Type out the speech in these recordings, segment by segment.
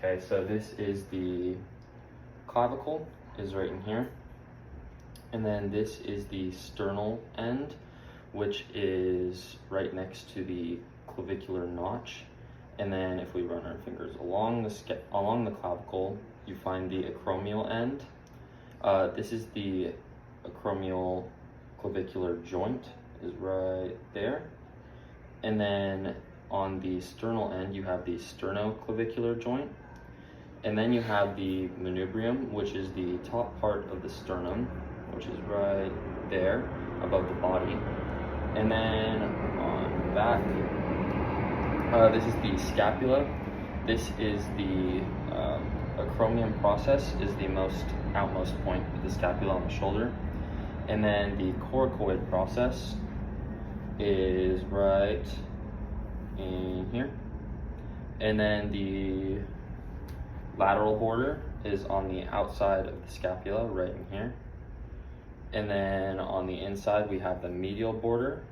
Okay, so this is the clavicle, is right in here. And then this is the sternal end, which is right next to the clavicular notch. And then if we run our fingers along the clavicle, you find the acromial end. This is the acromial clavicular joint, is right there. And then on the sternal end, you have the sternoclavicular joint. And then you have the manubrium, which is the top part of the sternum, which is right there above the body. And then on the back, this is the scapula. This is the acromion process, is the outmost point of the scapula on the shoulder. And then the coracoid process is right in here. And then the lateral border is on the outside of the scapula, right in here. And then on the inside, we have the medial border,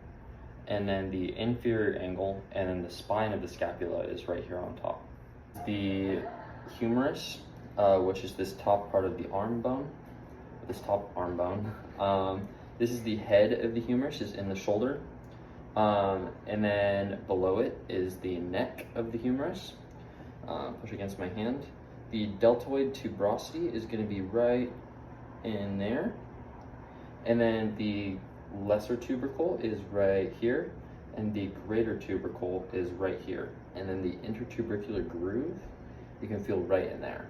and then the inferior angle, and then the spine of the scapula is right here on top. The humerus, which is this top part of the arm bone, this top arm bone. This is the head of the humerus, is in the shoulder. And then below it is the neck of the humerus. Push against my hand. The deltoid tuberosity is going to be right in there. And then the lesser tubercle is right here, and the greater tubercle is right here. And then the intertubercular groove, you can feel right in there.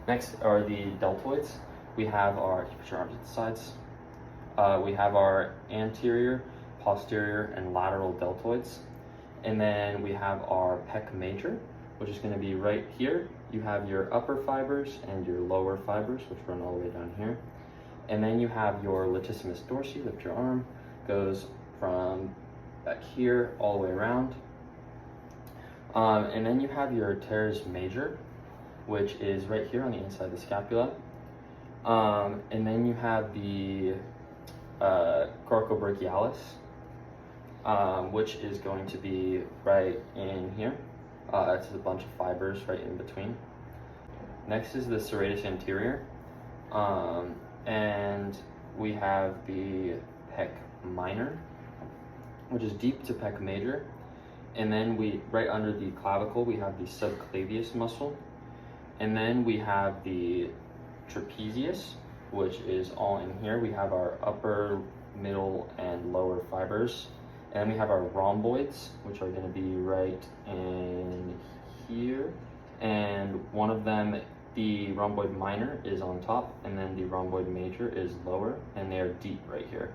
Next are the deltoids. We have our, put your arms at the sides. We have our anterior, posterior, and lateral deltoids. And then we have our pec major, which is going to be right here. You have your upper fibers and your lower fibers, which run all the way down here. And then you have your latissimus dorsi, lift your arm, goes from back here all the way around. And then you have your teres major, which is right here on the inside of the scapula. And then you have the coracobrachialis, which is going to be right in here. It's a bunch of fibers right in between. Next is the serratus anterior, and we have the pec minor, which is deep to pec major. And then right under the clavicle, we have the subclavius muscle. And then we have the trapezius, which is all in here. We have our upper, middle, and lower fibers. And we have our rhomboids, which are going to be right in here. And one of them, the rhomboid minor, is on top, and then the rhomboid major is lower, and they are deep right here.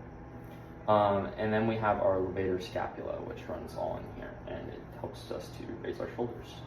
And then we have our levator scapula, which runs all in here, and it helps us to raise our shoulders.